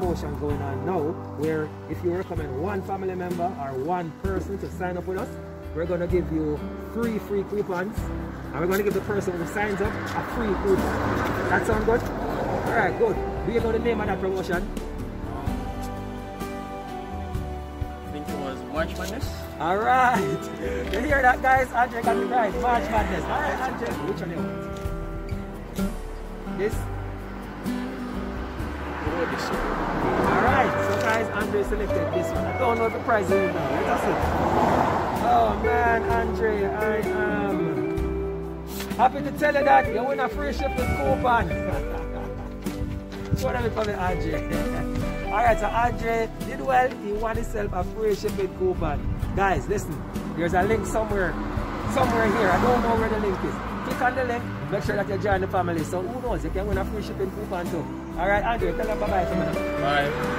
promotion going on now where if you recommend one family member or one person to sign up with us, we're going to give you 3 free coupons, and we're going to give the person who signs up a free coupon. That sound good? Alright, good. Do you know the name of that promotion? I think it was March Madness. Alright. You hear that, guys? Andre got it right. March Madness. Alright, Andre. Which one do you want? This? Alright, so guys, Andre selected this one. I don't know if the price is in now. Let us see. Oh man, Andre, I am happy to tell you that you win a free shipping coupon. So let me call it Andre. Alright, so Andre did well. He won himself a free shipping coupon. Guys, listen, there's a link somewhere here. I don't know where the link is. Click on the link, make sure that you join the family. So who knows, you can win a free shipping coupon too. Alright, Andre, tell them bye-bye to me. Bye.